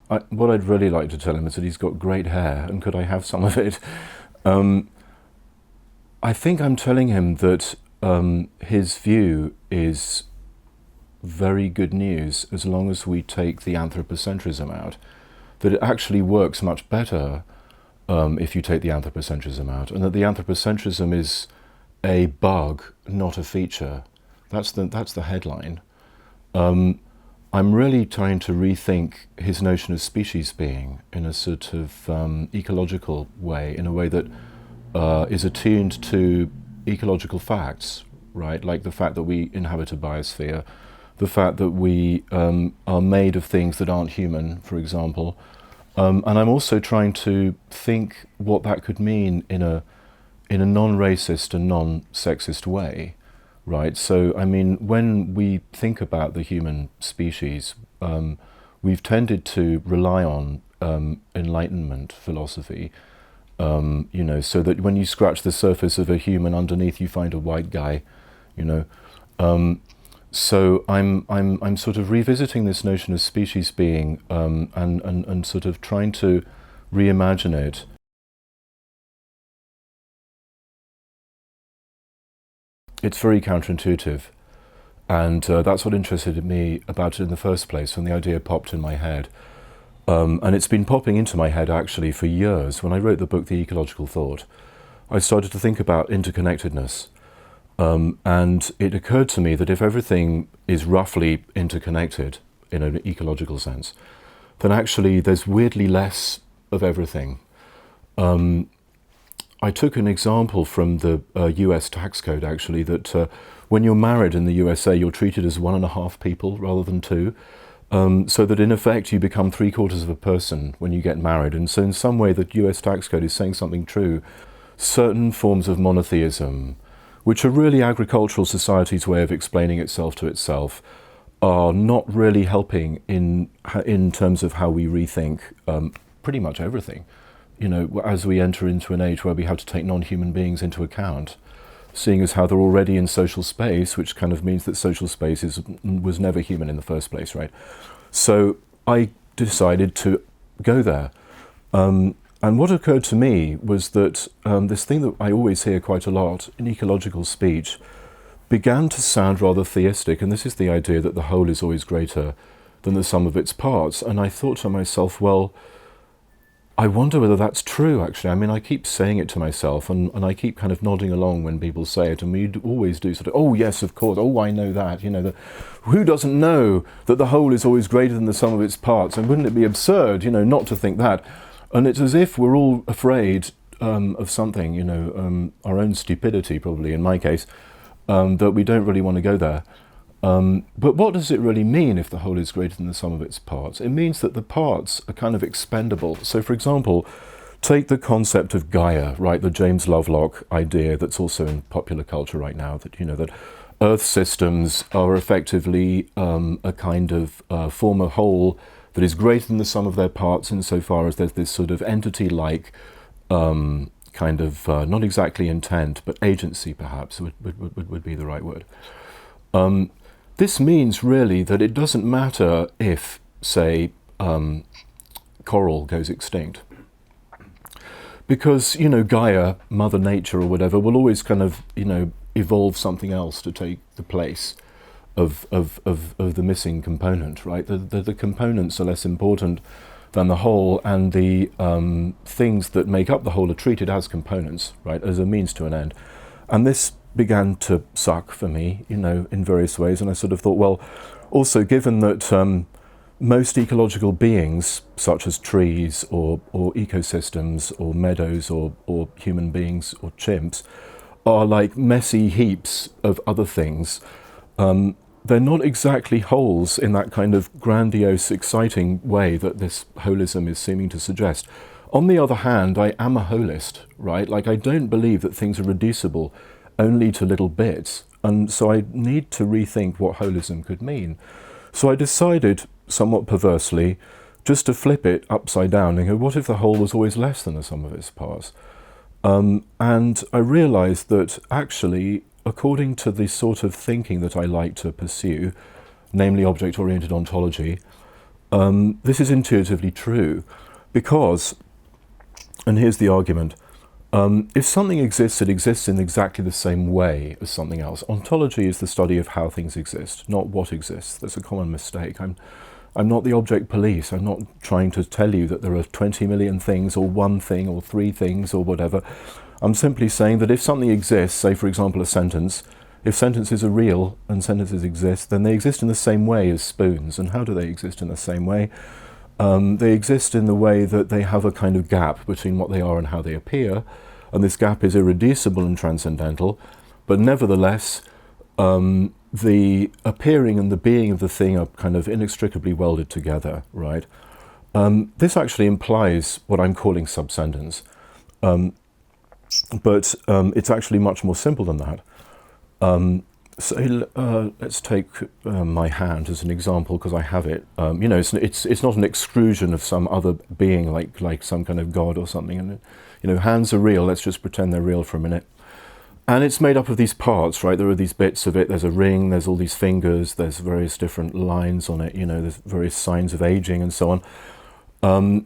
What I'd really like to tell him is that he's got great hair, and could I have some of it? Um, I think I'm telling him that his view is very good news as long as we take the anthropocentrism out. That it actually works much better if you take the anthropocentrism out, and that the anthropocentrism is a bug, not a feature. That's the headline. I'm really trying to rethink his notion of species being in a sort of ecological way, in a way that is attuned to ecological facts, right? Like the fact that we inhabit a biosphere, the fact that we are made of things that aren't human, for example. And I'm also trying to think what that could mean in a non-racist and non-sexist way, right? So, I mean, when we think about the human species, we've tended to rely on Enlightenment philosophy, so that when you scratch the surface of a human, underneath you find a white guy, you know. So I'm sort of revisiting this notion of species being, and sort of trying to reimagine it. It's very counterintuitive, and that's what interested me about it in the first place, when the idea popped in my head. And it's been popping into my head actually for years. When I wrote the book The Ecological Thought, I started to think about interconnectedness. And it occurred to me that if everything is roughly interconnected in an ecological sense, then actually there's weirdly less of everything. I took an example from the US tax code, actually, that when you're married in the USA, you're treated as 1.5 people rather than 2. So that in effect you become 3/4 of a person when you get married. And so in some way the US tax code is saying something true. Certain forms of monotheism, which are really agricultural society's way of explaining itself to itself, are not really helping in terms of how we rethink pretty much everything. You know, as we enter into an age where we have to take non-human beings into account, seeing as how they're already in social space, which kind of means that social space was never human in the first place, right? So I decided to go there. And what occurred to me was that this thing that I always hear quite a lot in ecological speech began to sound rather theistic, and this is the idea that the whole is always greater than the sum of its parts. And I thought to myself, well, I wonder whether that's true, actually. I mean, I keep saying it to myself, and I keep kind of nodding along when people say it, and we always do sort of, oh, yes, of course, oh, I know that, who doesn't know that the whole is always greater than the sum of its parts, and wouldn't it be absurd, not to think that? And it's as if we're all afraid of something, our own stupidity, probably, in my case, that we don't really want to go there. But what does it really mean if the whole is greater than the sum of its parts? It means that the parts are kind of expendable. So, for example, take the concept of Gaia, right? The James Lovelock idea that's also in popular culture right now, that that Earth systems are effectively a kind of form a whole that is greater than the sum of their parts, insofar as there's this sort of entity-like kind of not exactly intent, but agency, perhaps would be the right word. This means really that it doesn't matter if, say, coral goes extinct. Because, Gaia, Mother Nature or whatever, will always kind of, evolve something else to take the place of the missing component, right? The components are less important than the whole, and the things that make up the whole are treated as components, right, as a means to an end. And this began to suck for me, in various ways. And I sort of thought, well, also given that most ecological beings, such as trees or ecosystems or meadows or human beings or chimps, are like messy heaps of other things, they're not exactly wholes in that kind of grandiose, exciting way that this holism is seeming to suggest. On the other hand, I am a holist, right? Like, I don't believe that things are reducible only to little bits, and so I need to rethink what holism could mean. So I decided, somewhat perversely, just to flip it upside down and go, what if the whole was always less than the sum of its parts? And I realized that actually, according to the sort of thinking that I like to pursue, namely object-oriented ontology, this is intuitively true because, and here's the argument, if something exists, it exists in exactly the same way as something else. Ontology is the study of how things exist, not what exists. That's a common mistake. I'm not the object police. I'm not trying to tell you that there are 20 million things or one thing or three things or whatever. I'm simply saying that if something exists, say for example a sentence, if sentences are real and sentences exist, then they exist in the same way as spoons. And how do they exist in the same way? They exist in the way that they have a kind of gap between what they are and how they appear, and this gap is irreducible and transcendental, but nevertheless the appearing and the being of the thing are kind of inextricably welded together, right? This actually implies what I'm calling subsentence, but it's actually much more simple than that. So let's take my hand as an example, because I have it. You know, it's not an extrusion of some other being, like some kind of god or something. And you know, hands are real. Let's just pretend they're real for a minute. And it's made up of these parts, right? There are these bits of it. There's a ring. There's all these fingers. There's various different lines on it. You know, there's various signs of aging and so on.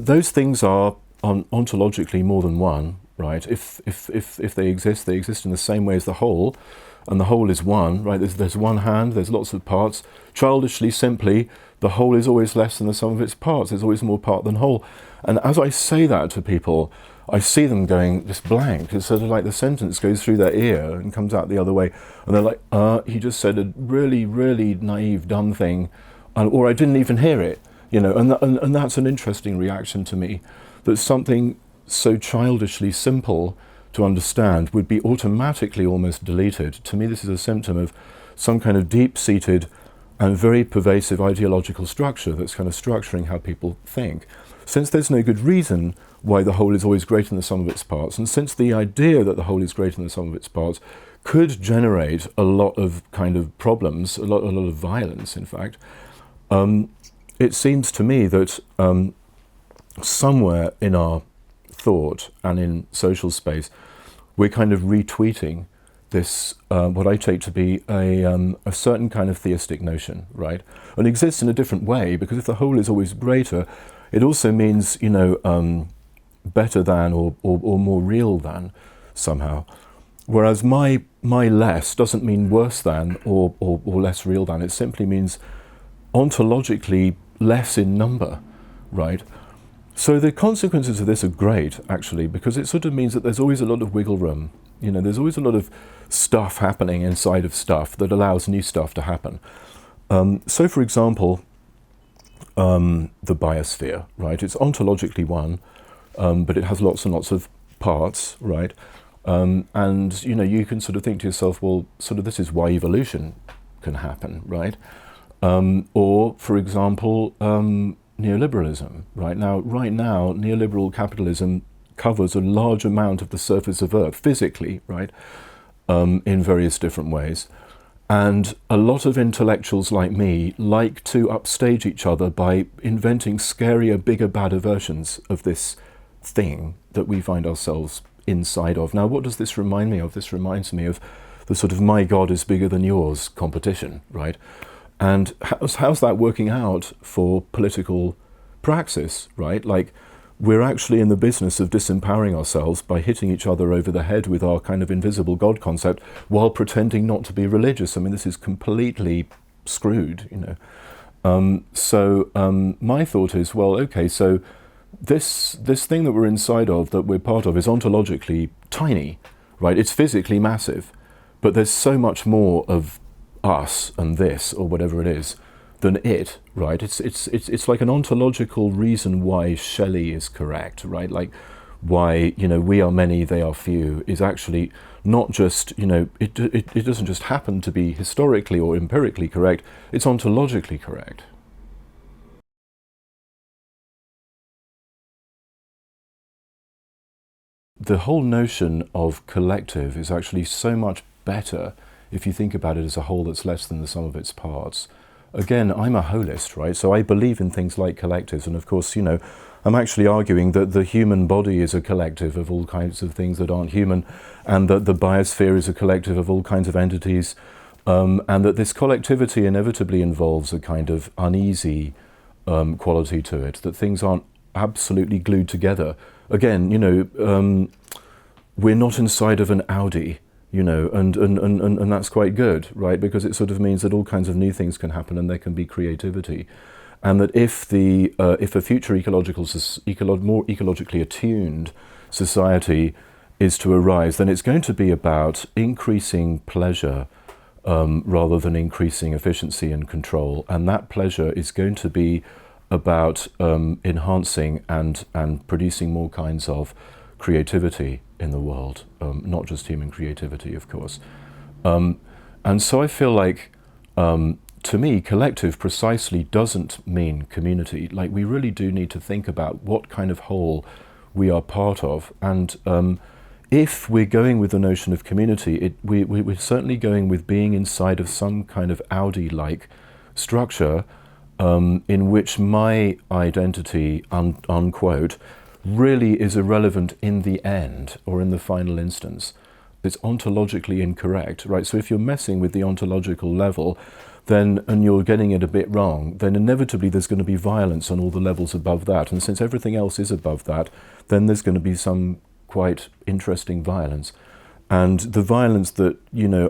Those things are ontologically more than one, right? If they exist in the same way as the whole. And the whole is one, right? There's one hand, there's lots of parts. Childishly, simply, the whole is always less than the sum of its parts. There's always more part than whole. And as I say that to people, I see them going just blank. It's sort of like the sentence goes through their ear and comes out the other way. And they're like, he just said a really, really naive, dumb thing, or I didn't even hear it. You know, and that's an interesting reaction to me, that something so childishly simple to understand would be automatically almost deleted. To me, this is a symptom of some kind of deep-seated and very pervasive ideological structure that's kind of structuring how people think. Since there's no good reason why the whole is always greater than the sum of its parts, and since the idea that the whole is greater than the sum of its parts could generate a lot of kind of problems, a lot of violence, in fact, it seems to me that somewhere in our thought and in social space, we're kind of retweeting this, what I take to be a certain kind of theistic notion, right? And it exists in a different way, because if the whole is always greater, it also means, you know, better than or more real than somehow. Whereas my less doesn't mean worse than or less real than. It simply means ontologically less in number, right? So the consequences of this are great, actually, because it sort of means that there's always a lot of wiggle room. You know, there's always a lot of stuff happening inside of stuff that allows new stuff to happen. So, for example, the biosphere, right? It's ontologically one, but it has lots and lots of parts, right? And, you know, you can sort of think to yourself, well, sort of this is why evolution can happen, right? Or, for example, neoliberalism, right now, neoliberal capitalism covers a large amount of the surface of Earth, physically, right, in various different ways. And a lot of intellectuals like me like to upstage each other by inventing scarier, bigger, badder versions of this thing that we find ourselves inside of. Now, what does this remind me of? This reminds me of the sort of my God is bigger than yours competition, right? And how's that working out for political praxis, right? Like, we're actually in the business of disempowering ourselves by hitting each other over the head with our kind of invisible God concept while pretending not to be religious. I mean, this is completely screwed, you know. My thought is, well, okay, so this thing that we're inside of, that we're part of, is ontologically tiny, right? It's physically massive, but there's so much more of us and this, or whatever it is, than it, right? It's like an ontological reason why Shelley is correct, right? Like why, you know, we are many, they are few, is actually not just, you know, it doesn't just happen to be historically or empirically correct, it's ontologically correct. The whole notion of collective is actually so much better if you think about it as a whole that's less than the sum of its parts. Again, I'm a holist, right? So I believe in things like collectives, and of course, you know, I'm actually arguing that the human body is a collective of all kinds of things that aren't human, and that the biosphere is a collective of all kinds of entities, and that this collectivity inevitably involves a kind of uneasy quality to it, that things aren't absolutely glued together. Again, we're not inside of an Audi, and that's quite good, right? Because it sort of means that all kinds of new things can happen and there can be creativity. And that if a future more ecologically attuned society is to arise, then it's going to be about increasing pleasure rather than increasing efficiency and control. And that pleasure is going to be about enhancing and producing more kinds of creativity in the world, not just human creativity, of course. And so I feel like, to me, collective precisely doesn't mean community. Like, we really do need to think about what kind of whole we are part of. And if we're going with the notion of community, we're certainly going with being inside of some kind of Audi-like structure in which my identity, unquote, really is irrelevant in the end or in the final instance. It's ontologically incorrect, right? So if you're messing with the ontological level, then, and you're getting it a bit wrong, then inevitably there's going to be violence on all the levels above that. And since everything else is above that, then there's going to be some quite interesting violence. And the violence that,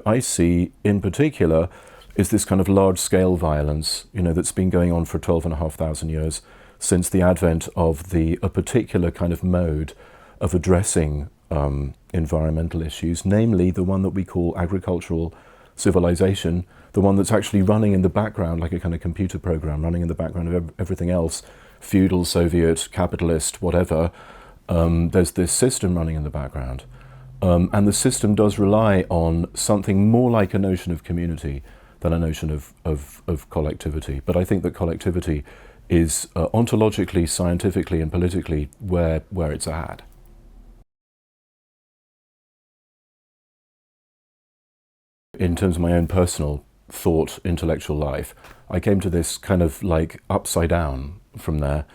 I see in particular is this kind of large-scale violence, that's been going on for 12,500 years since the advent of a particular kind of mode of addressing environmental issues, namely the one that we call agricultural civilization, the one that's actually running in the background like a kind of computer program, running in the background of everything else, feudal, Soviet, capitalist, whatever. There's this system running in the background. And the system does rely on something more like a notion of community than a notion of collectivity. But I think that collectivity is ontologically, scientifically, and politically where it's at. In terms of my own personal thought, intellectual life, I came to this kind of like upside down from there.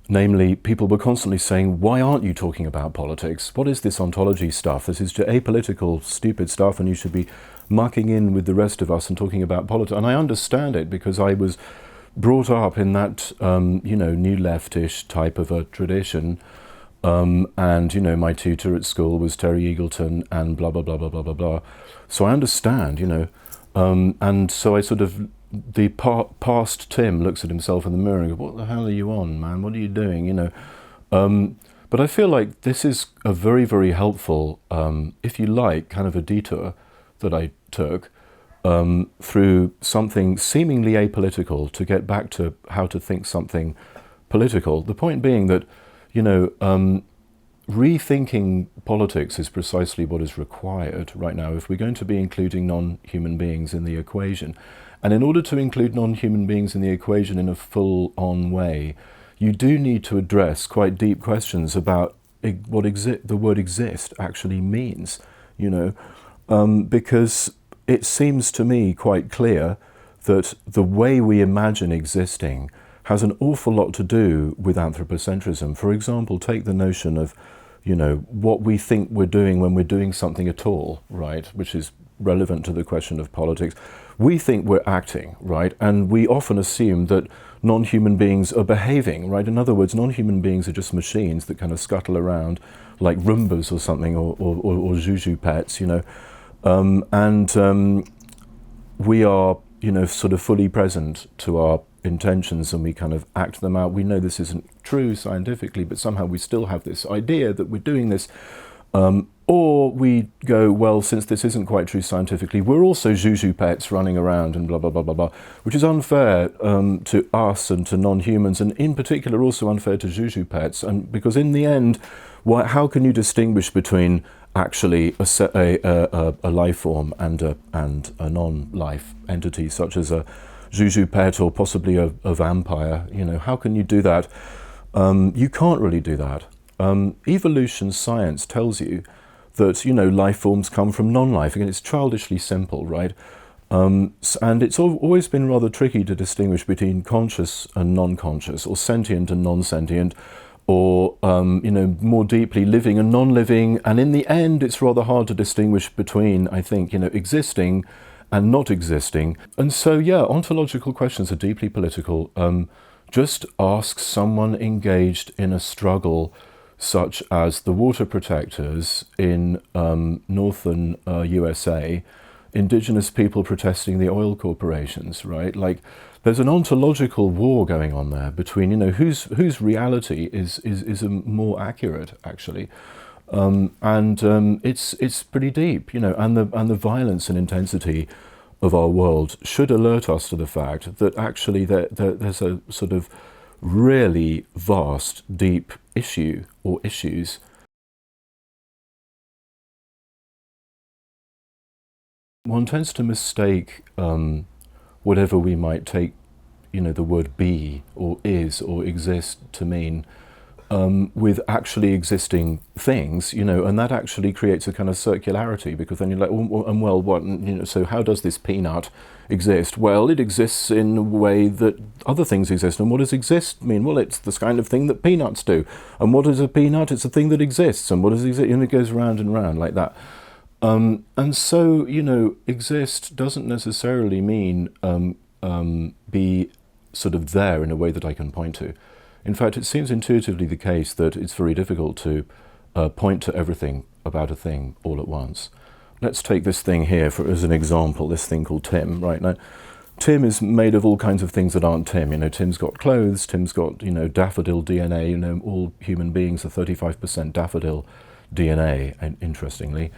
Namely, people were constantly saying, why aren't you talking about politics? What is this ontology stuff? This is apolitical, stupid stuff, and you should be mucking in with the rest of us and talking about politics. And I understand it because I was brought up in that, new leftish type of a tradition. And, my tutor at school was Terry Eagleton and blah, blah, blah, blah, blah, blah, blah. So I understand, and so I sort of, the past Tim looks at himself in the mirror and goes, what the hell are you on, man? What are you doing, But I feel like this is a very, very helpful, if you like, kind of a detour that I took through something seemingly apolitical to get back to how to think something political. The point being that, rethinking politics is precisely what is required right now if we're going to be including non-human beings in the equation. And in order to include non-human beings in the equation in a full-on way, you do need to address quite deep questions about what the word exist actually means, because it seems to me quite clear that the way we imagine existing has an awful lot to do with anthropocentrism. For example, take the notion of, what we think we're doing when we're doing something at all, right, which is relevant to the question of politics. We think we're acting, right, and we often assume that non-human beings are behaving, right? In other words, non-human beings are just machines that kind of scuttle around like Roombas or something, or Juju pets, and we are, sort of fully present to our intentions and we kind of act them out. We know this isn't true scientifically, but somehow we still have this idea that we're doing this. Or we go, well, since this isn't quite true scientifically, we're also Juju pets running around and blah, blah, blah, blah, blah, which is unfair to us and to non-humans, and in particular also unfair to Juju pets. And because in the end, how can you distinguish between actually a life form and a non-life entity, such as a Juju pet or possibly a vampire? How can you do that? You can't really do that. Evolution science tells you that, life forms come from non-life. Again, it's childishly simple, right? And it's always been rather tricky to distinguish between conscious and non-conscious, or sentient and non-sentient, or, more deeply living and non-living. And in the end, it's rather hard to distinguish between, I think, existing and not existing. And so, yeah, ontological questions are deeply political. Just ask someone engaged in a struggle such as the water protectors in northern USA, indigenous people protesting the oil corporations, right? Like, there's an ontological war going on there between, you know, whose reality is more accurate, actually. It's pretty deep, you know, and the violence and intensity of our world should alert us to the fact that actually there's a sort of really vast, deep issue or issues. One tends to mistake whatever we might take, you know, the word be or is or exist to mean with actually existing things, you know, and that actually creates a kind of circularity, because then you're like, well, what, you know, so how does this peanut exist? Well, it exists in a way that other things exist. And what does exist mean? Well, it's this kind of thing that peanuts do. And what is a peanut? It's a thing that exists. And what does exist? And it goes round and round like that. And so, you know, exist doesn't necessarily mean be sort of there in a way that I can point to. In fact, it seems intuitively the case that it's very difficult to point to everything about a thing all at once. Let's take this thing here as an example, this thing called Tim, right? Now, Tim is made of all kinds of things that aren't Tim. You know, Tim's got clothes, Tim's got, you know, daffodil DNA. You know, all human beings are 35% daffodil DNA, interestingly.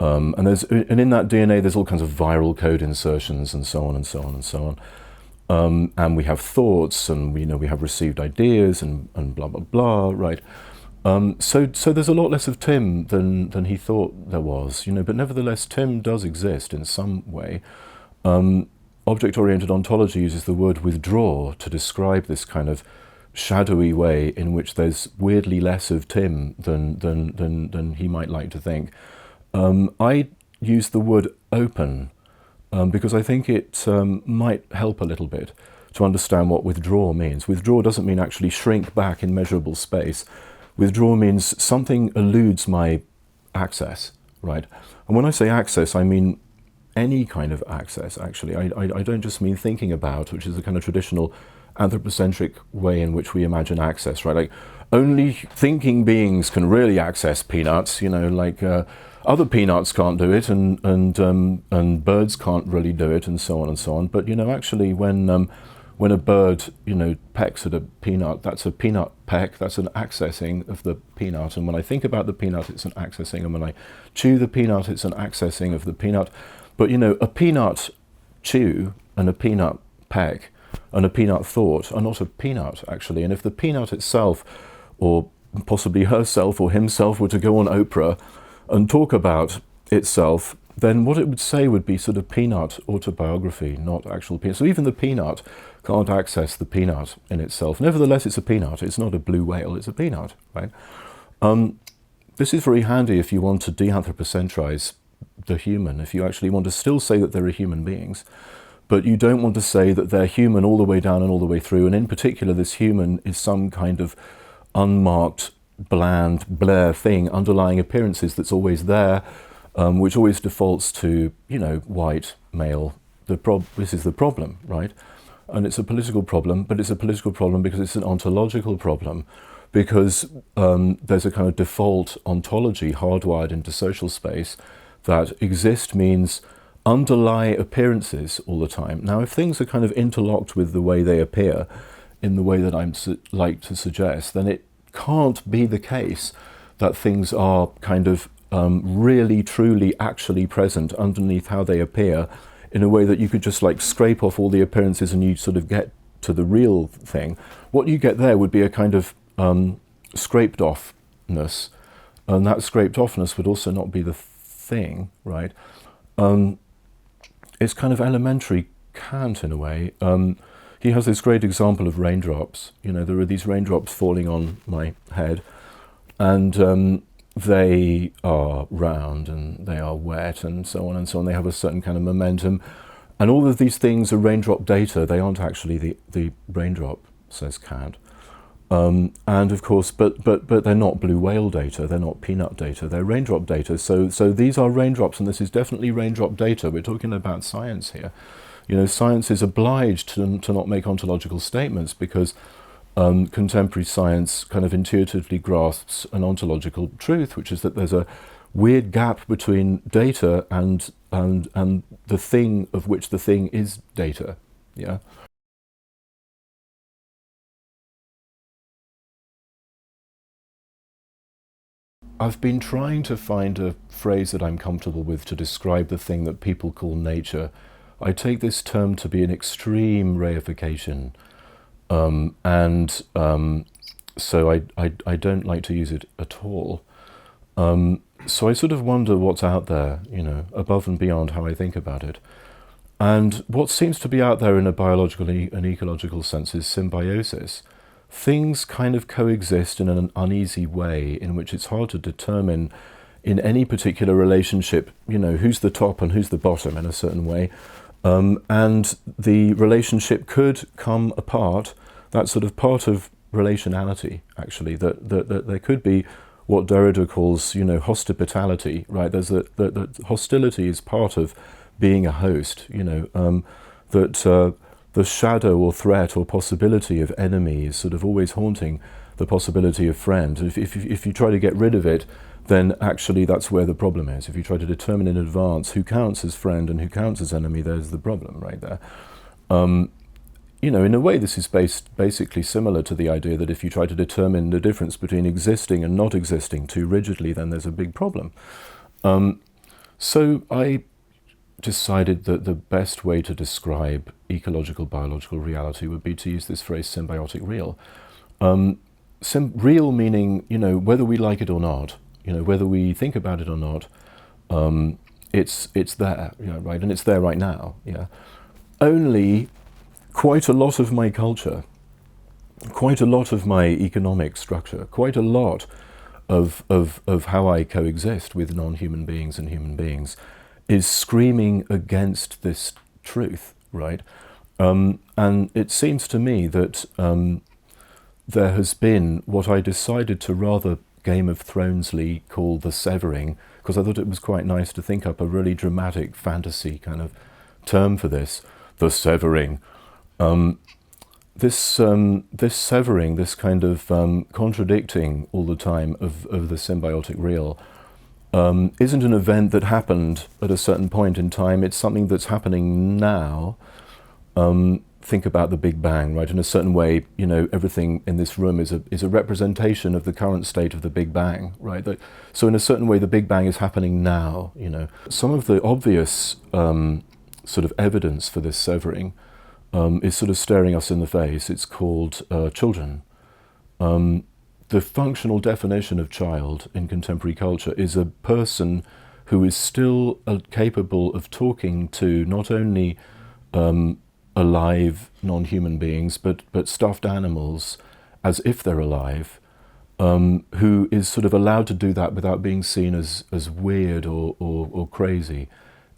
And in that DNA, there's all kinds of viral code insertions and so on and so on and so on. And we have thoughts, and we have received ideas, and blah blah blah, right? So there's a lot less of Tim than he thought there was, you know. But nevertheless, Tim does exist in some way. Object-oriented ontology uses the word withdraw to describe this kind of shadowy way in which there's weirdly less of Tim than he might like to think. I use the word open. Because I think it might help a little bit to understand what withdraw means. Withdraw doesn't mean actually shrink back in measurable space. Withdraw means something eludes my access, right? And when I say access, I mean any kind of access, actually. I don't just mean thinking about, which is a kind of traditional anthropocentric way in which we imagine access, right? Like, only thinking beings can really access peanuts, you know, like other peanuts can't do it, and birds can't really do it, and so on and so on. But, you know, actually when a bird, you know, pecks at a peanut, that's a peanut peck, that's an accessing of the peanut. And when I think about the peanut, it's an accessing. And when I chew the peanut, it's an accessing of the peanut. But, you know, a peanut chew and a peanut peck and a peanut thought are not a peanut, actually. And if the peanut itself, or possibly herself or himself, were to go on Oprah and talk about itself, then what it would say would be sort of peanut autobiography, not actual peanut. So even the peanut can't access the peanut in itself. Nevertheless, it's a peanut. It's not a blue whale, it's a peanut, right? This is very handy if you want to de-anthropocentrize the human, if you actually want to still say that there are human beings, but you don't want to say that they're human all the way down and all the way through, and in particular this human is some kind of unmarked, bland, Blair thing, underlying appearances that's always there, which always defaults to, you know, white, male. This is the problem, right? And it's a political problem, but it's a political problem because it's an ontological problem, because there's a kind of default ontology hardwired into social space that exist means underlie appearances all the time. Now, if things are kind of interlocked with the way they appear, in the way that I'm like to suggest, then it can't be the case that things are kind of really, truly, actually present underneath how they appear, in a way that you could just like scrape off all the appearances and you sort of get to the real thing. What you get there would be a kind of scraped offness, and that scraped offness would also not be the thing, right? It's kind of elementary Kant in a way. He has this great example of raindrops. You know, there are these raindrops falling on my head, and they are round and they are wet and so on and so on. They have a certain kind of momentum, and all of these things are raindrop data. They aren't actually the raindrop, says Kant. And of course, but they're not blue whale data. They're not peanut data. They're raindrop data. So these are raindrops, and this is definitely raindrop data. We're talking about science here. You know, science is obliged to not make ontological statements because contemporary science kind of intuitively grasps an ontological truth, which is that there's a weird gap between data and the thing of which the thing is data. Yeah. I've been trying to find a phrase that I'm comfortable with to describe the thing that people call nature. I take this term to be an extreme reification, and so I don't like to use it at all. So I sort of wonder what's out there, you know, above and beyond how I think about it. And what seems to be out there in a biological and ecological sense is symbiosis. Things kind of coexist in an uneasy way in which it's hard to determine in any particular relationship, you know, who's the top and who's the bottom in a certain way. And the relationship could come apart. That's sort of part of relationality, actually, that there could be what Derrida calls, you know, hospitality, right? There's that hostility is part of being a host, you know, that the shadow or threat or possibility of enemy is sort of always haunting the possibility of friend. If you try to get rid of it, then actually that's where the problem is. If you try to determine in advance who counts as friend and who counts as enemy, there's the problem right there. You know, in a way, this is basically similar to the idea that if you try to determine the difference between existing and not existing too rigidly, then there's a big problem. So I decided that the best way to describe ecological biological reality would be to use this phrase symbiotic real. Real meaning, you know, whether we like it or not, you know, whether we think about it or not, it's there, you know, right, and it's there right now. Yeah. Only quite a lot of my culture, quite a lot of my economic structure, quite a lot of how I coexist with non-human beings and human beings is screaming against this truth, right? And it seems to me that there has been what I decided to rather Game of Thronesly call the severing, because I thought it was quite nice to think up a really dramatic fantasy kind of term for this, the severing. This severing, this kind of contradicting all the time of the symbiotic real, isn't an event that happened at a certain point in time. It's something that's happening now. Think about the Big Bang, right? In a certain way, you know, everything in this room is a representation of the current state of the Big Bang, right? So in a certain way, the Big Bang is happening now, you know. Some of the obvious sort of evidence for this severing is sort of staring us in the face. It's called children. The functional definition of child in contemporary culture is a person who is still capable of talking to not only alive non-human beings, but stuffed animals as if they're alive, who is sort of allowed to do that without being seen as weird or crazy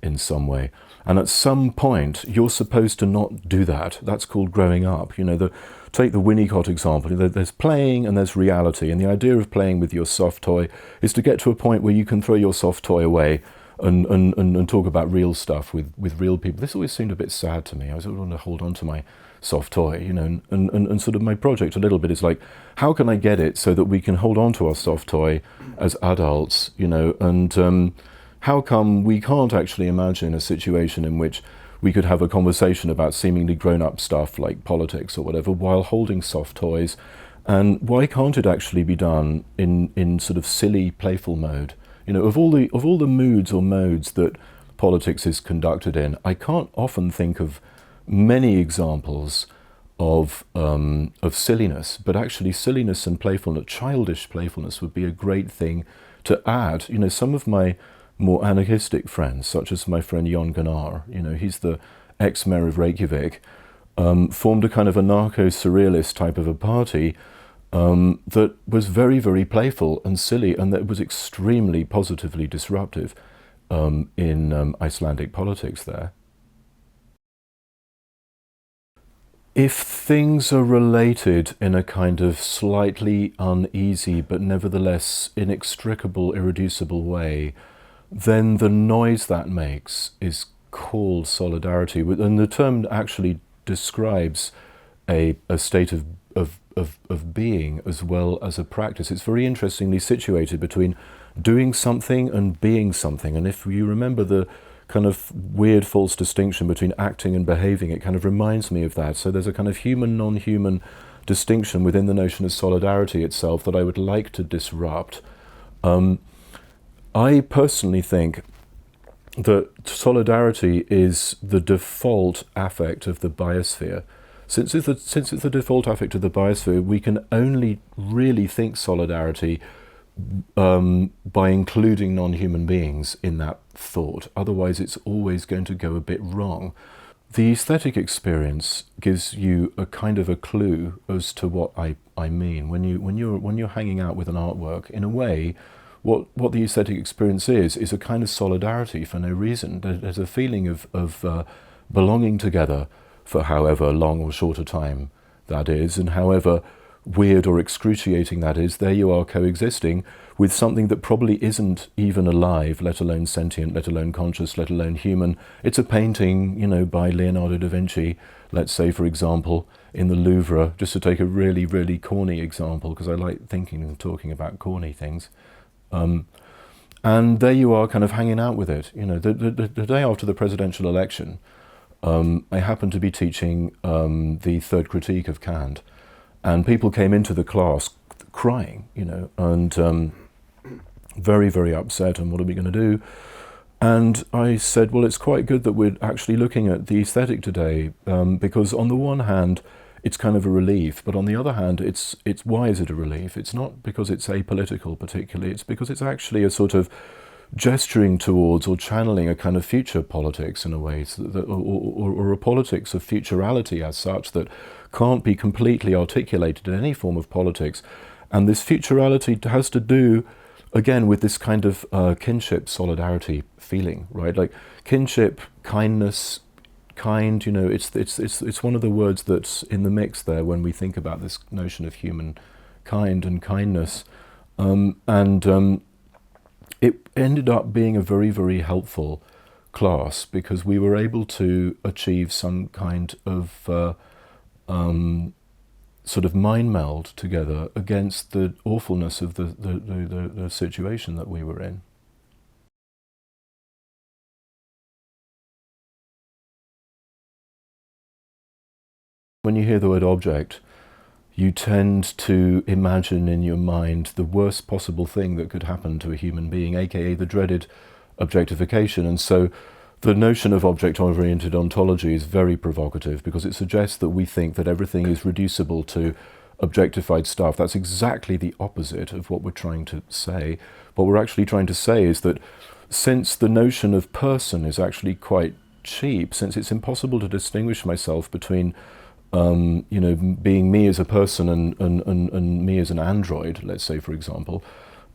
in some way. And at some point, you're supposed to not do that. That's called growing up. You know, take the Winnicott example. There's playing and there's reality. And the idea of playing with your soft toy is to get to a point where you can throw your soft toy away and talk about real stuff with real people. This always seemed a bit sad to me. I was want to hold on to my soft toy, you know, and sort of my project a little bit is like, how can I get it so that we can hold on to our soft toy as adults, you know, and how come we can't actually imagine a situation in which we could have a conversation about seemingly grown-up stuff like politics or whatever while holding soft toys, and why can't it actually be done in sort of silly, playful mode? You know, of all the moods or modes that politics is conducted in, I can't often think of many examples of silliness, but actually silliness and playfulness, childish playfulness, would be a great thing to add. You know, some of my more anarchistic friends, such as my friend Jon Gunnar, you know, he's the ex-mayor of Reykjavik, formed a kind of anarcho-surrealist type of a party that was very, very playful and silly, and that was extremely positively disruptive in Icelandic politics there. If things are related in a kind of slightly uneasy but nevertheless inextricable, irreducible way, then the noise that makes is called solidarity, and the term actually describes a state of being as well as a practice. It's very interestingly situated between doing something and being something. And if you remember the kind of weird false distinction between acting and behaving, it kind of reminds me of that. So there's a kind of human, non-human distinction within the notion of solidarity itself that I would like to disrupt. I personally think that solidarity is the default affect of the biosphere. Since it's the default affect of the biosphere, we can only really think solidarity by including non-human beings in that thought. Otherwise, it's always going to go a bit wrong. The aesthetic experience gives you a kind of a clue as to what I mean. When you're hanging out with an artwork, in a way, what the aesthetic experience is a kind of solidarity for no reason. There's a feeling of belonging together for however long or short a time that is, and however weird or excruciating that is. There you are coexisting with something that probably isn't even alive, let alone sentient, let alone conscious, let alone human. It's a painting, by Leonardo da Vinci, let's say, for example, in the Louvre, just to take a really, really corny example, because I like thinking and talking about corny things. And there you are kind of hanging out with it. The day after the presidential election, I happened to be teaching the third critique of Kant, and people came into the class crying, and very, very upset, and what are we going to do? And I said, well, it's quite good that we're actually looking at the aesthetic today, because on the one hand, it's kind of a relief, but on the other hand, it's why is it a relief? It's not because it's apolitical particularly, it's because it's actually a sort of gesturing towards or channeling a kind of future politics in a way, so that, or a politics of futurality as such that can't be completely articulated in any form of politics. And this futurality has to do, again, with this kind of kinship, solidarity feeling, right? Like kinship, kindness, kind, it's one of the words that's in the mix there when we think about this notion of human kind and kindness. It ended up being a very, very helpful class because we were able to achieve some kind of sort of mind meld together against the awfulness of the situation that we were in. When you hear the word object, you tend to imagine in your mind the worst possible thing that could happen to a human being, aka the dreaded objectification. And so the notion of object-oriented ontology is very provocative because it suggests that we think that everything is reducible to objectified stuff. That's exactly the opposite of what we're trying to say. What we're actually trying to say is that since the notion of person is actually quite cheap, since it's impossible to distinguish myself between being me as a person and me as an android, let's say, for example,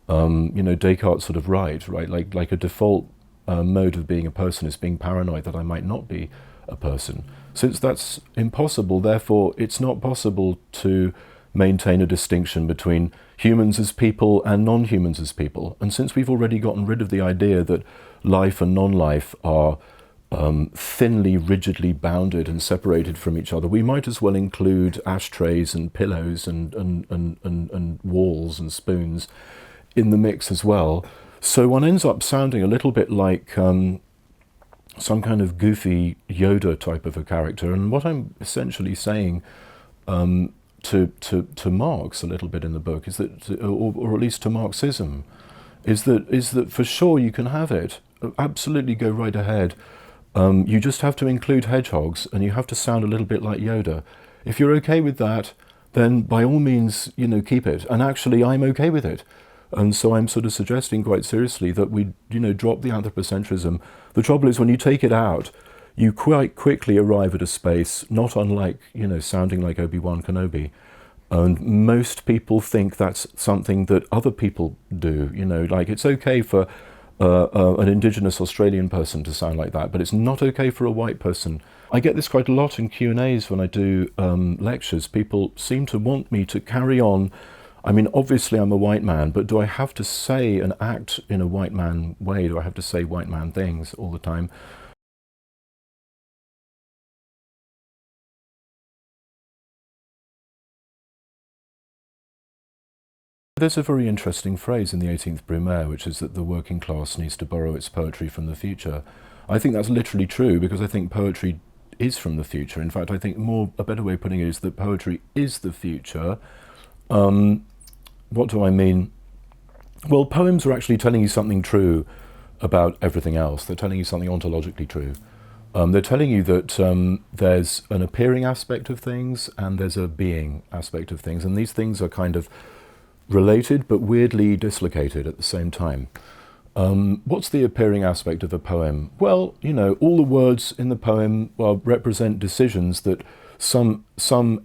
Descartes sort of right? Like a default mode of being a person is being paranoid that I might not be a person. Since that's impossible, therefore, it's not possible to maintain a distinction between humans as people and non-humans as people. And since we've already gotten rid of the idea that life and non-life are thinly, rigidly bounded and separated from each other, we might as well include ashtrays and pillows and walls and spoons in the mix as well. So one ends up sounding a little bit like some kind of goofy Yoda type of a character. And what I'm essentially saying to Marx a little bit in the book is that, or at least to Marxism, is that for sure you can have it. Absolutely go right ahead. You just have to include hedgehogs and you have to sound a little bit like Yoda. If you're okay with that, then by all means, keep it. And actually, I'm okay with it. And so I'm sort of suggesting quite seriously that we, drop the anthropocentrism. The trouble is when you take it out, you quite quickly arrive at a space not unlike, sounding like Obi-Wan Kenobi. And most people think that's something that other people do, like it's okay for an indigenous Australian person to sound like that, but it's not okay for a white person. I get this quite a lot in Q&As when I do lectures. People seem to want me to carry on. I mean, obviously I'm a white man, but do I have to say and act in a white man way? Do I have to say white man things all the time? There's a very interesting phrase in the 18th Brumaire, which is that the working class needs to borrow its poetry from the future. I think that's literally true, because I think poetry is from the future. In fact, I think a better way of putting it is that poetry is the future. What do I mean? Well, poems are actually telling you something true about everything else. They're telling you something ontologically true. They're telling you that there's an appearing aspect of things and there's a being aspect of things, and these things are kind of related but weirdly dislocated at the same time. What's the appearing aspect of a poem? Well, all the words in the poem represent decisions that some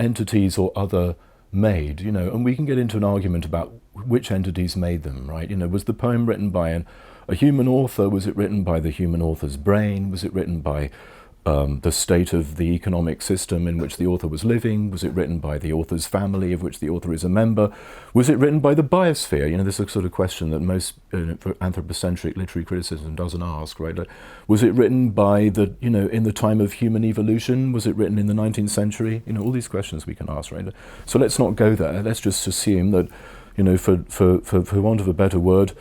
entities or other made, and we can get into an argument about which entities made them, right? Was the poem written by a human author? Was it written by the human author's brain? Was it written by the state of the economic system in which the author was living? Was it written by the author's family, of which the author is a member? Was it written by the biosphere? This is a sort of question that most anthropocentric literary criticism doesn't ask, right? Was it written by in the time of human evolution? Was it written in the 19th century? All these questions we can ask, right? So let's not go there. Let's just assume that, for want of a better word,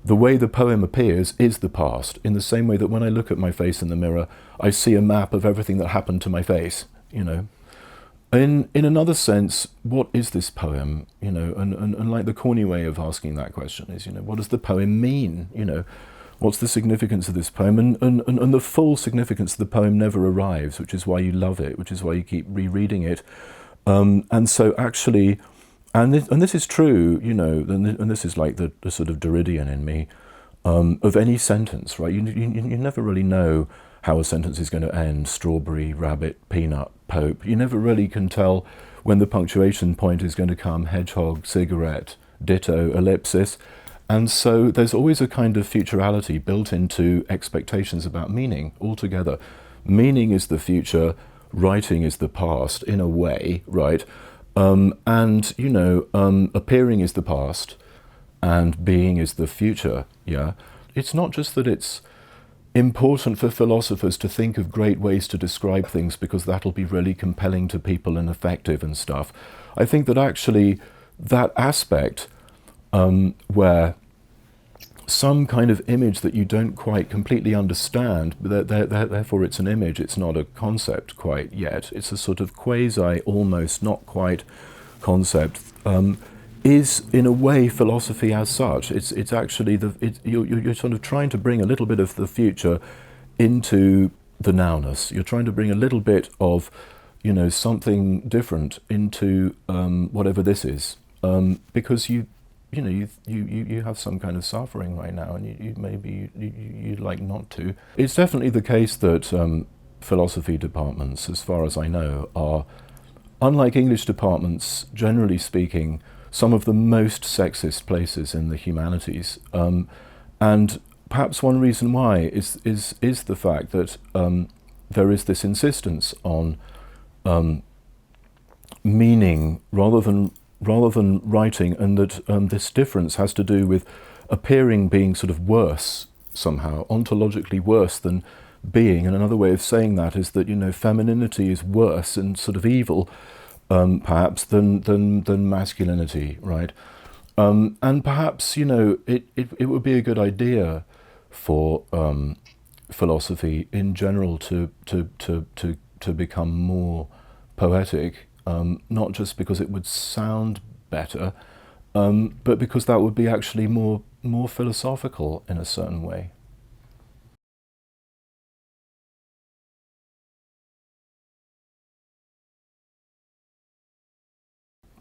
the way the poem appears is the past, in the same way that when I look at my face in the mirror, I see a map of everything that happened to my face, In another sense, what is this poem, And like the corny way of asking that question is, what does the poem mean, What's the significance of this poem? And the full significance of the poem never arrives, which is why you love it, which is why you keep rereading it. And so actually... And this is true, and this is like the sort of Derridian in me, of any sentence, right? You never really know how a sentence is going to end. Strawberry, rabbit, peanut, Pope. You never really can tell when the punctuation point is going to come. Hedgehog, cigarette, ditto, ellipsis. And so there's always a kind of futurality built into expectations about meaning altogether. Meaning is the future, writing is the past, in a way, right? Appearing is the past and being is the future, yeah? It's not just that it's important for philosophers to think of great ways to describe things because that'll be really compelling to people and effective and stuff. I think that actually that aspect where some kind of image that you don't quite completely understand, but therefore it's an image, it's not a concept quite yet, it's a sort of quasi, almost not quite concept, is in a way philosophy as such. It's actually, you're sort of trying to bring a little bit of the future into the nowness. You're trying to bring a little bit of, something different into whatever this is, because you have some kind of suffering right now, and you'd like not to. It's definitely the case that philosophy departments, as far as I know, are, unlike English departments, generally speaking, some of the most sexist places in the humanities. And perhaps one reason why is the fact that there is this insistence on meaning rather than writing, and that this difference has to do with appearing being sort of worse somehow, ontologically worse than being. And another way of saying that is that, femininity is worse and sort of evil, perhaps, than masculinity, right? And perhaps, it would be a good idea for philosophy in general to become more poetic. Not just because it would sound better, but because that would be actually more philosophical in a certain way.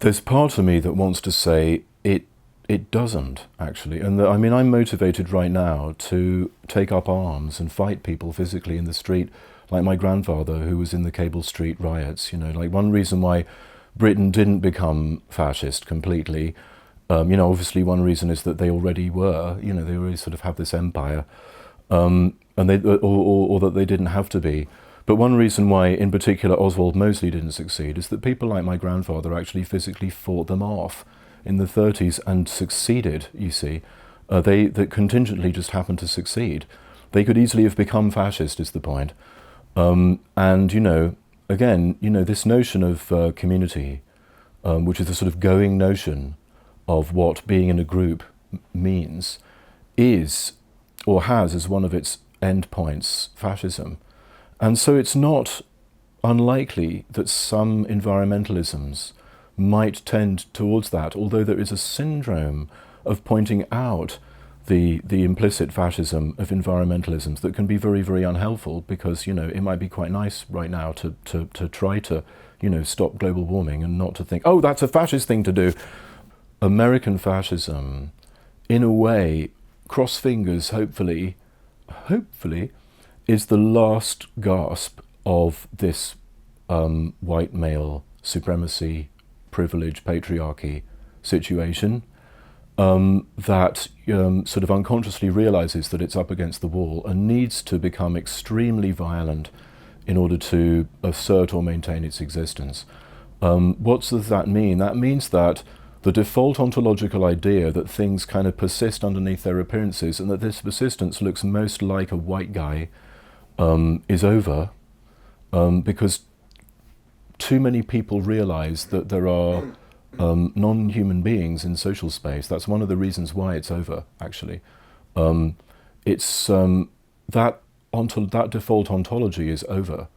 There's part of me that wants to say it doesn't, actually. And I'm motivated right now to take up arms and fight people physically in the street, like my grandfather who was in the Cable Street riots. Like one reason why Britain didn't become fascist completely, obviously one reason is that they already were, they already sort of have this empire, and they or that they didn't have to be. But one reason why, in particular, Oswald Mosley didn't succeed is that people like my grandfather actually physically fought them off in the 30s and succeeded, you see. They contingently just happened to succeed. They could easily have become fascist, is the point. And, again, this notion of community, which is a sort of going notion, of what being in a group means is, or has as one of its endpoints, fascism. And so it's not unlikely that some environmentalisms might tend towards that, although there is a syndrome of pointing out the implicit fascism of environmentalisms that can be very, very unhelpful, because, you know, it might be quite nice right now to try to, you know, stop global warming and not to think, oh, that's a fascist thing to do. American fascism, in a way, cross fingers, hopefully, is the last gasp of this white male supremacy, privilege, patriarchy situation that sort of unconsciously realizes that it's up against the wall and needs to become extremely violent in order to assert or maintain its existence. What does that mean? That means that the default ontological idea that things kind of persist underneath their appearances and that this persistence looks most like a white guy is over, because too many people realize that there are non-human beings in social space. That's one of the reasons why it's over, actually. It's that default ontology is over,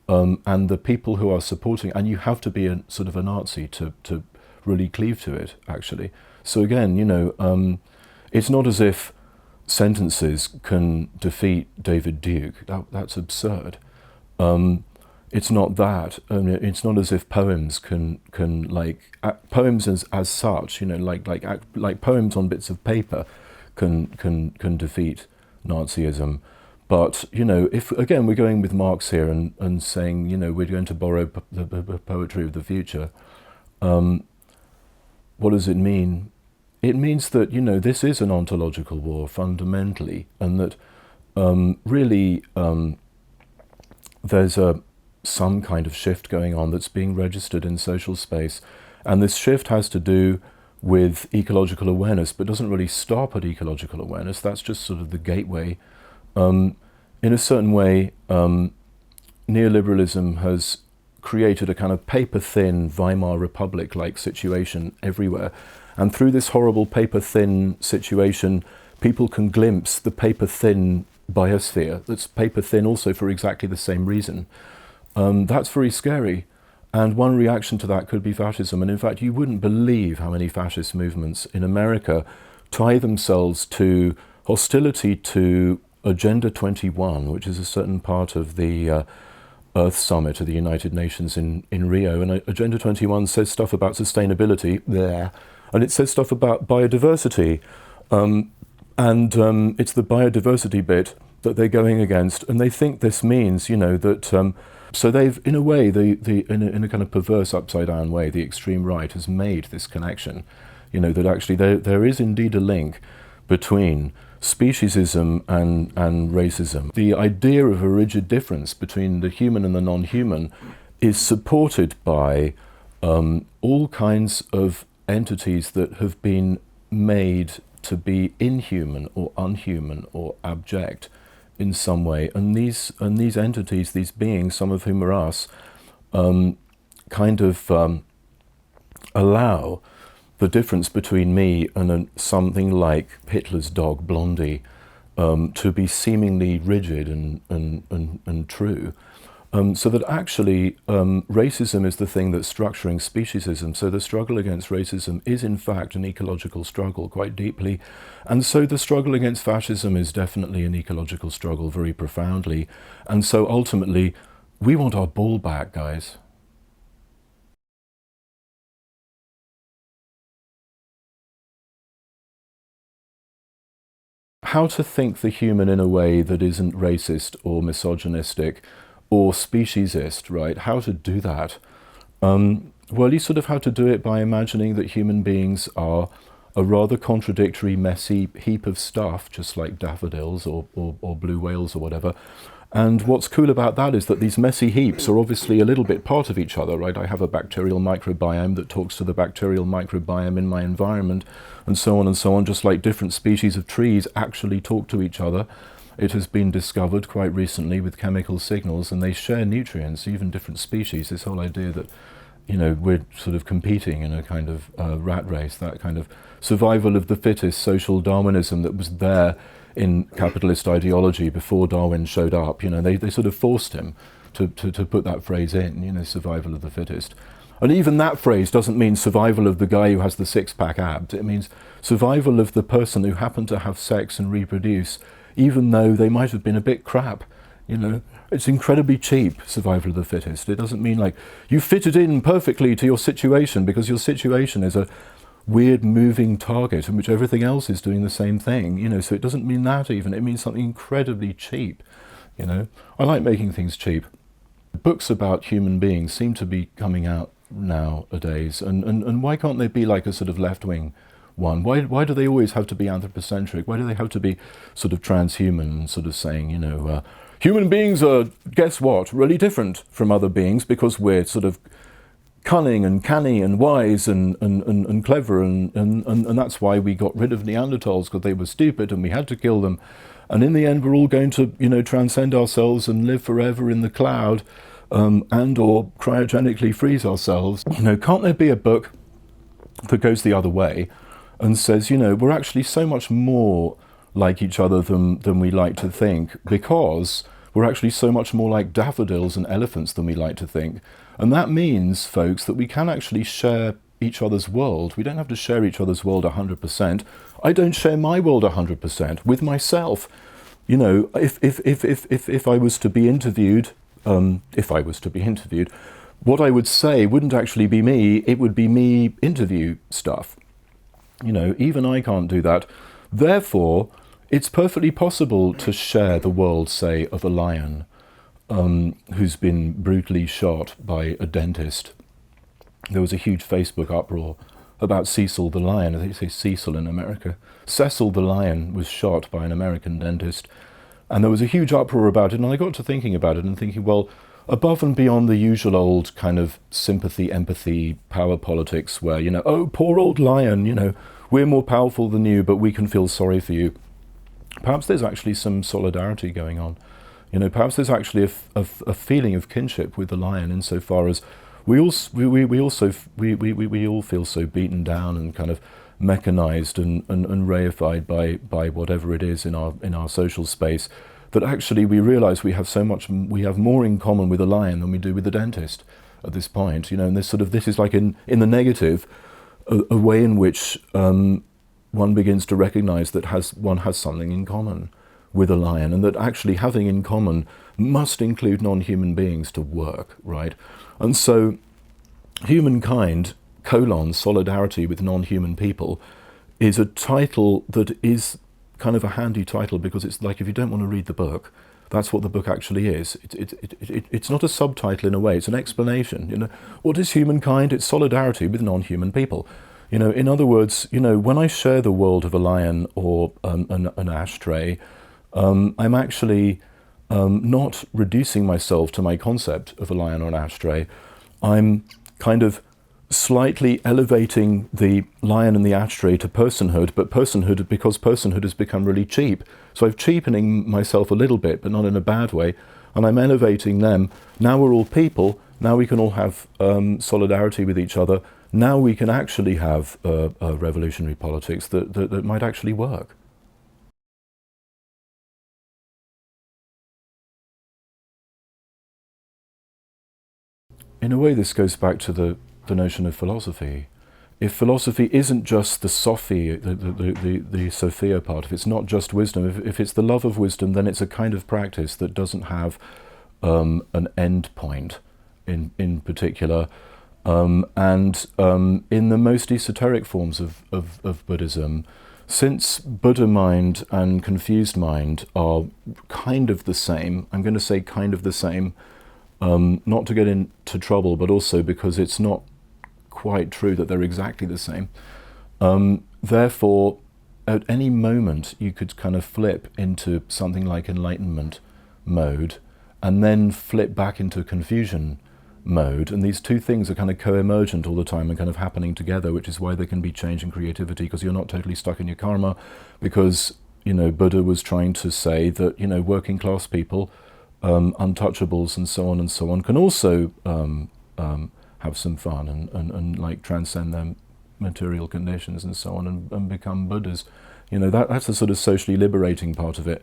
and the people who are supporting, and you have to be a sort of a Nazi to really cleave to it, actually. So again, you know, it's not as if sentences can defeat David Duke. That's absurd. It's not that. It's not as if poems can like poems as such, you know, like poems on bits of paper can defeat Nazism. But, you know, if again we're going with Marx here and saying, you know, we're going to borrow the poetry of the future, what does it mean? It means that, you know, this is an ontological war fundamentally, and that really there's some kind of shift going on that's being registered in social space. And this shift has to do with ecological awareness, but doesn't really stop at ecological awareness. That's just sort of the gateway. In a certain way, neoliberalism has created a kind of paper-thin Weimar Republic-like situation everywhere. And through this horrible paper-thin situation, people can glimpse the paper-thin biosphere that's paper-thin also for exactly the same reason. That's very scary. And one reaction to that could be fascism. And in fact, you wouldn't believe how many fascist movements in America tie themselves to hostility to Agenda 21, which is a certain part of the Earth Summit of the United Nations in Rio. And Agenda 21 says stuff about sustainability there, and it says stuff about biodiversity. It's the biodiversity bit that they're going against. And they think this means, you know, that... So they've, in a way, in a kind of perverse upside-down way, the extreme right has made this connection, you know, that actually there is indeed a link between speciesism and racism. The idea of a rigid difference between the human and the non-human is supported by all kinds of entities that have been made to be inhuman or unhuman or abject in some way, and these entities, these beings, some of whom are us, kind of allow the difference between me and something like Hitler's dog Blondie to be seemingly rigid and true. So that actually racism is the thing that's structuring speciesism. So the struggle against racism is in fact an ecological struggle quite deeply. And so the struggle against fascism is definitely an ecological struggle very profoundly. And so ultimately, we want our ball back, guys. How to think the human in a way that isn't racist or misogynistic or speciesist, right? How to do that? Well, you sort of have to do it by imagining that human beings are a rather contradictory, messy heap of stuff, just like daffodils or blue whales or whatever. And what's cool about that is that these messy heaps are obviously a little bit part of each other, right? I have a bacterial microbiome that talks to the bacterial microbiome in my environment, and so on, just like different species of trees actually talk to each other. It has been discovered quite recently with chemical signals, and they share nutrients, even different species. This whole idea that you know, we're sort of competing in a kind of rat race, that kind of survival of the fittest social Darwinism that was there in capitalist ideology before Darwin showed up. You know, they sort of forced him to put that phrase in, you know, survival of the fittest. And even that phrase doesn't mean survival of the guy who has the six-pack abs. It means survival of the person who happened to have sex and reproduce, even though they might have been a bit crap, you know. It's incredibly cheap, survival of the fittest. It doesn't mean like you fit it in perfectly to your situation because your situation is a weird moving target in which everything else is doing the same thing, you know. So it doesn't mean that even. It means something incredibly cheap, you know. I like making things cheap. Books about human beings seem to be coming out nowadays, and why can't they be like a sort of left-wing one? Why do they always have to be anthropocentric? Why do they have to be sort of transhuman, sort of saying, you know, human beings are, guess what, really different from other beings because we're sort of cunning and canny and wise and clever and that's why we got rid of Neanderthals, because they were stupid and we had to kill them. And in the end, we're all going to, you know, transcend ourselves and live forever in the cloud, and or cryogenically freeze ourselves. You know, can't there be a book that goes the other way and says, you know, we're actually so much more like each other than we like to think, because we're actually so much more like daffodils and elephants than we like to think. And that means, folks, that we can actually share each other's world. We don't have to share each other's world 100%. I don't share my world 100% with myself. You know, if I was to be interviewed, what I would say wouldn't actually be me, it would be me interview stuff. You know, even I can't do that. Therefore, it's perfectly possible to share the world, say, of a lion who's been brutally shot by a dentist. There was a huge Facebook uproar about Cecil the lion. I think they say Cecil in America. Cecil the lion was shot by an American dentist. And there was a huge uproar about it, and I got to thinking about it and thinking, well, above and beyond the usual old kind of sympathy, empathy, power politics where, you know, oh, poor old lion, you know, we're more powerful than you, but we can feel sorry for you. Perhaps there's actually some solidarity going on. You know, perhaps there's actually a feeling of kinship with the lion insofar as we all feel so beaten down and kind of mechanized and reified by whatever it is in our social space, that actually we realize we have more in common with a lion than we do with the dentist at this point, you know. And this is like in the negative, a way in which one begins to recognize that one has something in common with a lion, and that actually having in common must include non-human beings to work, right? And so humankind, solidarity with non-human people, is a title that is kind of a handy title, because it's like, if you don't want to read the book, that's what the book actually is. It's not a subtitle in a way, it's an explanation. You know, what is humankind? It's solidarity with non-human people. You know, in other words, you know, when I share the world of a lion or an ashtray, I'm actually not reducing myself to my concept of a lion or an ashtray. I'm kind of slightly elevating the lion and the ashtray to personhood, but personhood, because personhood has become really cheap. So I'm cheapening myself a little bit, but not in a bad way, and I'm elevating them. Now we're all people, now we can all have solidarity with each other, now we can actually have revolutionary politics that might actually work. In a way, this goes back to the notion of philosophy. If philosophy isn't just the Sophia part, if it's not just wisdom, if it's the love of wisdom, then it's a kind of practice that doesn't have an end point in particular. And in the most esoteric forms of Buddhism, since Buddha mind and confused mind are kind of the same, I'm going to say kind of the same, not to get into trouble, but also because it's not quite true that they're exactly the same. Therefore, at any moment, you could kind of flip into something like enlightenment mode, and then flip back into confusion mode. And these two things are kind of co-emergent all the time and kind of happening together, which is why there can be change in creativity, because you're not totally stuck in your karma, because, you know, Buddha was trying to say that, you know, working class people, untouchables and so on, can also have some fun and like transcend their material conditions and so on and become Buddhas. That's the sort of socially liberating part of it.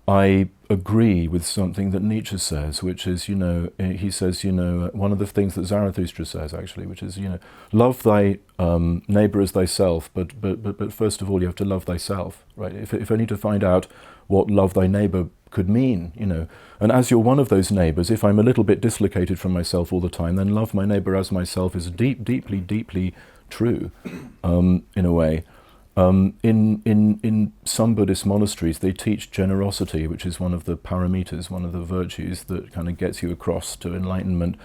I agree with something that Nietzsche says, which is, he says, one of the things that Zarathustra says, actually, which is, love thy neighbor as thyself, but first of all, you have to love thyself, right? If only to find out what love thy neighbor could mean, And as you're one of those neighbors, if I'm a little bit dislocated from myself all the time, then love my neighbor as myself is deeply true, in a way. In some Buddhist monasteries, they teach generosity, which is one of the paramitas, one of the virtues that kind of gets you across to enlightenment,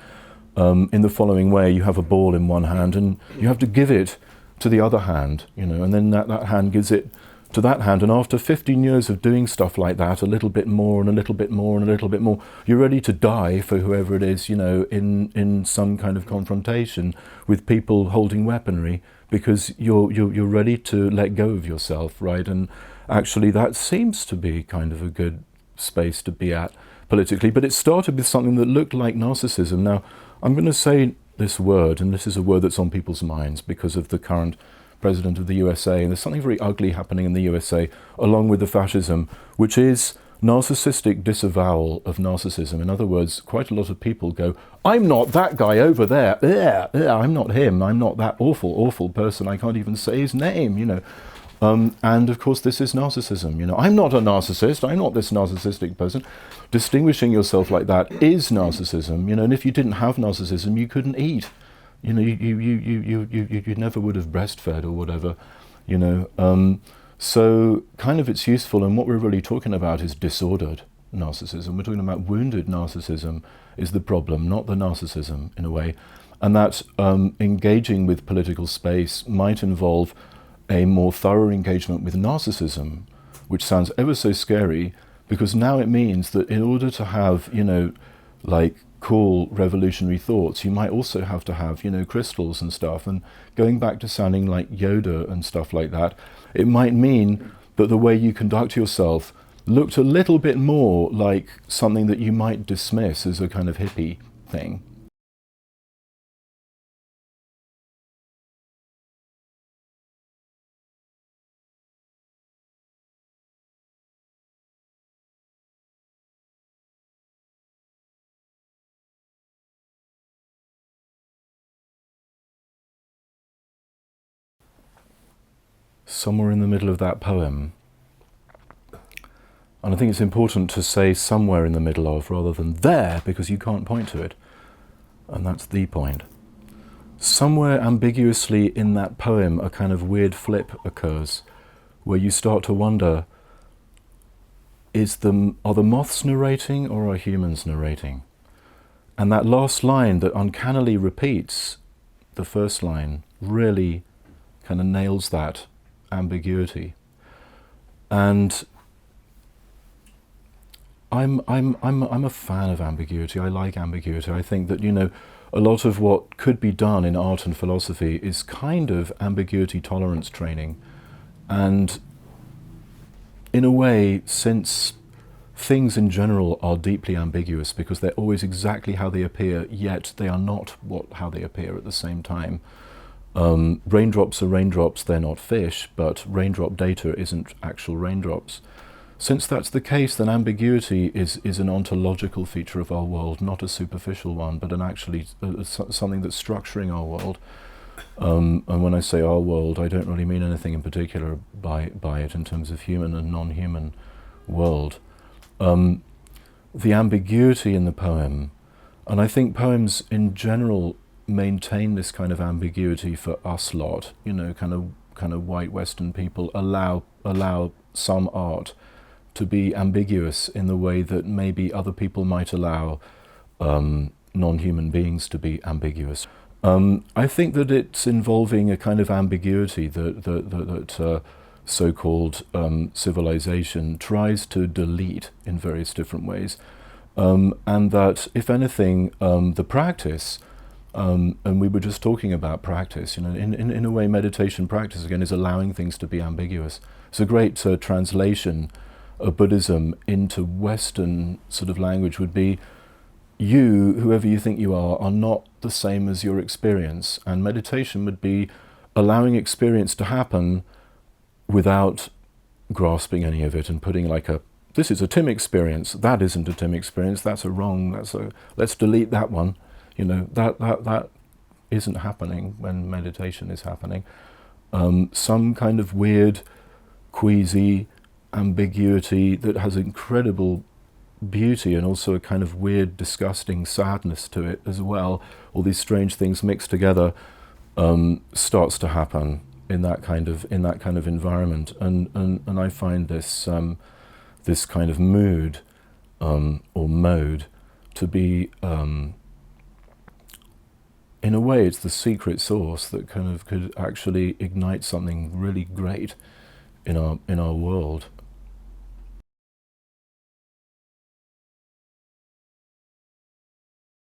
in the following way. You have a ball in one hand and you have to give it to the other hand, and then that hand gives it to that hand, and after 15 years of doing stuff like that, a little bit more and a little bit more and a little bit more, you're ready to die for whoever it is, in some kind of confrontation with people holding weaponry, because you're ready to let go of yourself, right? And actually that seems to be kind of a good space to be at politically, but it started with something that looked like narcissism. Now, I'm going to say this word, and this is a word that's on people's minds because of the current president of the USA, and there's something very ugly happening in the USA along with the fascism, which is narcissistic disavowal of narcissism. In other words, quite a lot of people go, I'm not that guy over there, I'm not him, I'm not that awful person, I can't even say his name, and of course this is narcissism, I'm not a narcissist, I'm not this narcissistic person. Distinguishing yourself like that is narcissism, and if you didn't have narcissism, you couldn't eat. You never would have breastfed or whatever, So kind of it's useful, and what we're really talking about is disordered narcissism. We're talking about wounded narcissism is the problem, not the narcissism, in a way. And that engaging with political space might involve a more thorough engagement with narcissism, which sounds ever so scary, because now it means that in order to have, like cool revolutionary thoughts, you might also have to have, crystals and stuff. And going back to sounding like Yoda and stuff like that, it might mean that the way you conduct yourself looked a little bit more like something that you might dismiss as a kind of hippie thing. Somewhere in the middle of that poem, and I think it's important to say somewhere in the middle of rather than there, because you can't point to it, and that's the point. Somewhere ambiguously in that poem a kind of weird flip occurs where you start to wonder, are the moths narrating or are humans narrating? And that last line that uncannily repeats the first line really kind of nails that ambiguity. And I'm a fan of ambiguity. I like ambiguity. I think that, a lot of what could be done in art and philosophy is kind of ambiguity tolerance training. And in a way, since things in general are deeply ambiguous because they're always exactly how they appear, yet they are not how they appear at the same time. Raindrops are raindrops, they're not fish, but raindrop data isn't actual raindrops. Since that's the case, then ambiguity is an ontological feature of our world, not a superficial one, but something that's structuring our world. And when I say our world, I don't really mean anything in particular by it in terms of human and non-human world. The ambiguity in the poem, and I think poems in general maintain this kind of ambiguity for us lot, kind of white Western people allow some art to be ambiguous in the way that maybe other people might allow non-human beings to be ambiguous. I think that it's involving a kind of ambiguity that so-called civilization tries to delete in various different ways, and that, if anything, the practice, and we were just talking about practice, in a way meditation practice again is allowing things to be ambiguous. It's a great translation of Buddhism into Western sort of language would be you, whoever you think you are not the same as your experience. And meditation would be allowing experience to happen without grasping any of it and putting like this is a Tim experience, that isn't a Tim experience, that's a wrong, let's delete that one. That isn't happening when meditation is happening. Some kind of weird, queasy ambiguity that has incredible beauty and also a kind of weird, disgusting sadness to it as well. All these strange things mixed together starts to happen in that kind of environment, and I find this this kind of mood or mode to be in a way it's the secret sauce that kind of could actually ignite something really great in our world.